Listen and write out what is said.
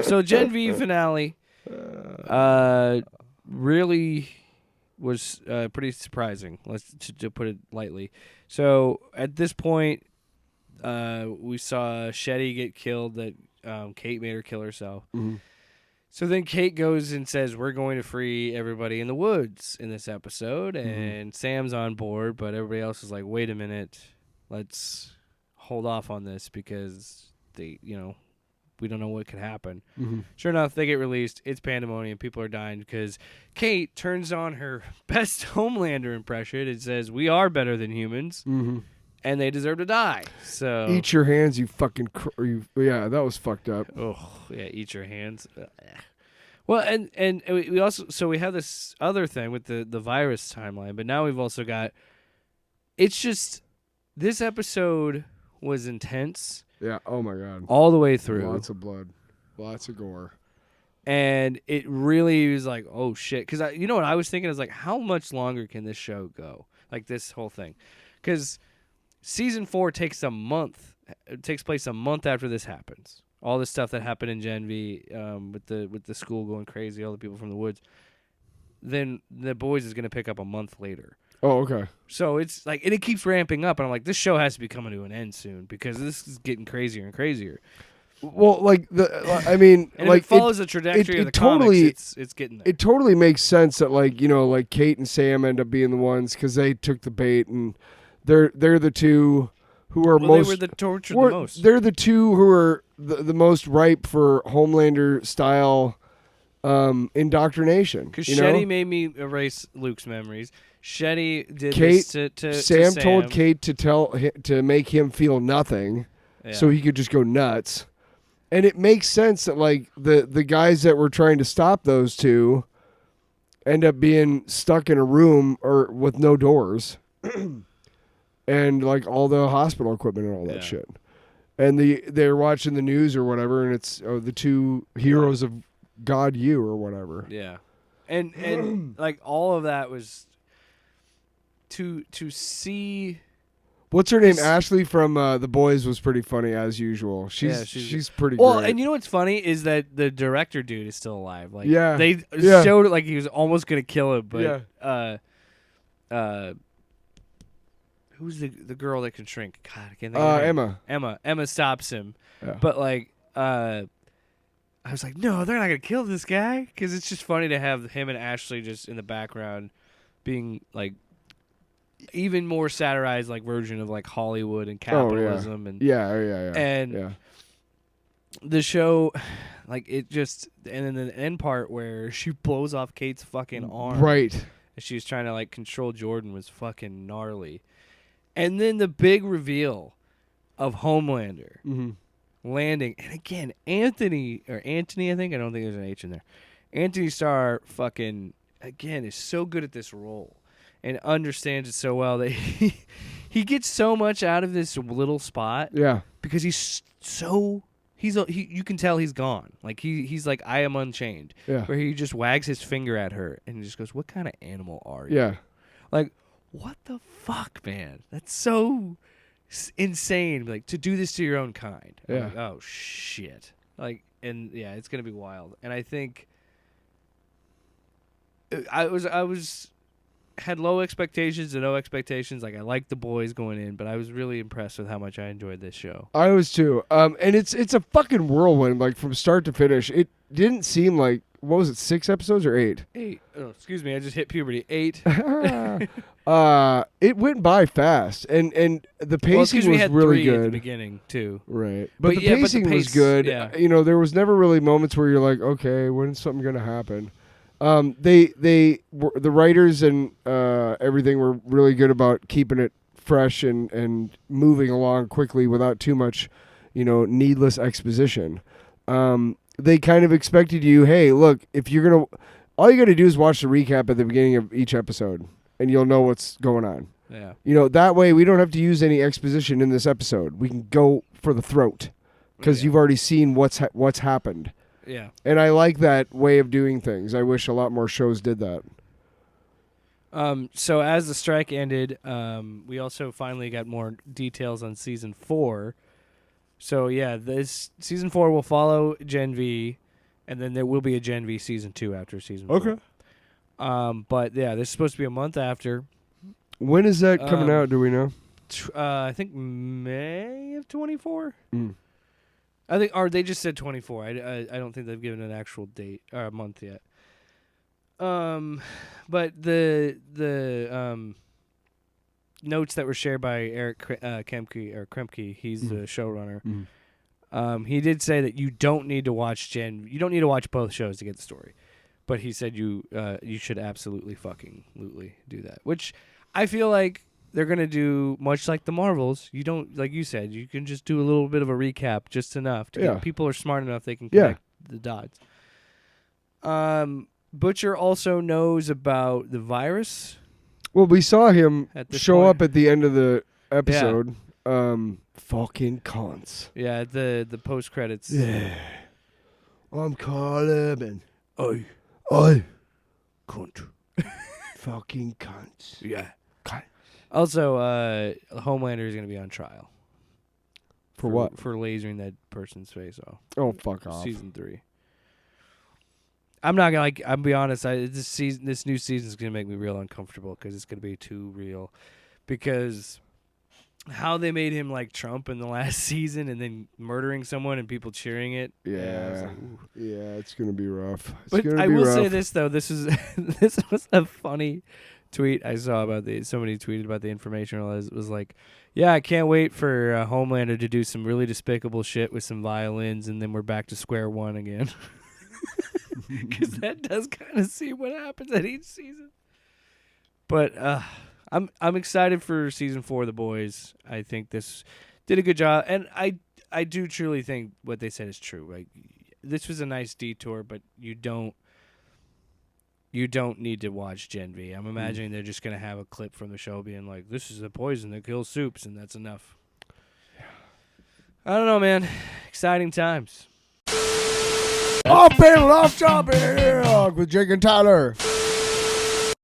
So Gen V finale really was pretty surprising. To put it lightly. So at this point, we saw Shetty get killed. That Kate made her kill herself. Mm-hmm. So then Kate goes and says, "We're going to free everybody in the woods in this episode," and Sam's on board, but everybody else is like, "Wait a minute, let's hold off on this because we don't know what could happen." Mm-hmm. Sure enough, they get released. It's pandemonium. People are dying because Kate turns on her best Homelander impression and says, "We are better than humans, and they deserve to die." So eat your hands, you fucking. Yeah, that was fucked up. Oh yeah, eat your hands. Well, and we also we have this other thing with the virus timeline, but now we've also got. It's just this episode was intense. Yeah. Oh my god. All the way through. Lots of blood, lots of gore, and it really was like, oh shit, because you know what I was thinking is like, how much longer can this show go? Like this whole thing, because season 4 takes a month. It takes place a month after this happens. All the stuff that happened in Gen V with the school going crazy, all the people from the woods. Then The Boys is going to pick up a month later. Oh, okay. So it's like, and it keeps ramping up, and I'm like, this show has to be coming to an end soon because this is getting crazier and crazier. Well, like and like it follows the trajectory of the comics. It's getting there. It totally makes sense that like Kate and Sam end up being the ones because they took the bait, and they're the two who are most. They were the tortured the most. They're the two who are the most ripe for Homelander style indoctrination. Because Shetty made me erase Luke's memories. Shetty did Kate, this to Sam told Kate to make him feel nothing, so he could just go nuts. And it makes sense that like the guys that were trying to stop those two end up being stuck in a room or with no doors, and like all the hospital equipment and all that shit. And they're watching the news or whatever, and it's the two heroes of God, you or whatever. Yeah, and like all of that was to see. What's her name? Ashley from The Boys was pretty funny as usual. She's pretty well, great. and you know what's funny is that the director dude is still alive. Like they showed it like he was almost gonna kill him, but who's the girl that can shrink? God, I can't think of her name. Emma stops him, but like I was like, no, they're not gonna kill this guy because it's just funny to have him and Ashley just in the background being like. Even more satirized like version of like Hollywood and capitalism and the show, like it just and then the end part where she blows off Kate's fucking arm, right? And she was trying to like control Jordan was fucking gnarly, and then the big reveal of Homelander landing, and again Anthony, I think I don't think there's an H in there. Anthony Starr fucking again is so good at this role. And understands it so well that he gets so much out of this little spot. Yeah, because you can tell he's gone. Like he's like I am unchained. Yeah, where he just wags his finger at her and just goes, "What kind of animal are you?" Yeah, like what the fuck, man? That's so insane. Like to do this to your own kind. Yeah. I'm like, oh shit. Like and yeah, it's gonna be wild. And I think I had low expectations and no expectations. Like I liked The Boys going in, but I was really impressed with how much I enjoyed this show. I was too. And it's a fucking whirlwind, like from start to finish. It didn't seem like what was it, 6 episodes or 8? 8. Oh, excuse me, I just hit puberty. 8. It went by fast, and the pacing was really good at the beginning too. Right, but the pacing was good. Yeah. There was never really moments where you're like, okay, when's something gonna happen? The writers and everything were really good about keeping it fresh and moving along quickly without too much, needless exposition. They kind of expected you, hey, look, all you got to do is watch the recap at the beginning of each episode, and you'll know what's going on. Yeah. That way we don't have to use any exposition in this episode. We can go for the throat because you've already seen what's happened. Yeah. And I like that way of doing things. I wish a lot more shows did that. So as the strike ended, we also finally got more details on season 4. So yeah, this season 4 will follow Gen V. And then there will be a Gen V season 2 after season 4. Okay. But yeah, this is supposed to be a month after. When is that coming out? Do we know? I think May of 24. Mm. I think, or they just said 24. I don't think they've given an actual date or a month yet. But the notes that were shared by Eric Kremke, he's the showrunner. He did say that you don't need to watch both shows to get the story, but he said you should absolutely fucking do that, which I feel like they're gonna do much like the Marvels. You don't, like you said, you can just do a little bit of a recap, just enough to get people are smart enough they can connect the dots. Butcher also knows about the virus. Well, we saw him show up at the end of the episode. Yeah. Fucking cunts. Yeah, the post credits. Yeah. I'm Carl Urban. Oi. Cunt. Fucking cunts. Yeah. Cunt. Also, Homelander is going to be on trial. For what? For lasering that person's face off. Oh, fuck off. Season 3. I'm not gonna I'll be honest. This new season is gonna make me real uncomfortable because it's gonna be too real. Because how they made him like Trump in the last season and then murdering someone and people cheering it. Yeah, it's gonna be rough. But I will say this though. This was a funny tweet I saw about somebody tweeted about the information. It was like, yeah, I can't wait for Homelander to do some really despicable shit with some violins, and then we're back to square one again. Because that does kind of see what happens at each season. But I'm excited for season 4 of The Boys. I think this did a good job, and I do truly think what they said is true. Like, this was a nice detour, but you don't need to watch Gen V. I'm imagining they're just gonna have a clip from the show being like, "This is a poison that kills soups," and that's enough. I don't know, man. Exciting times. Off-panel, off-topic with Jake and Tyler.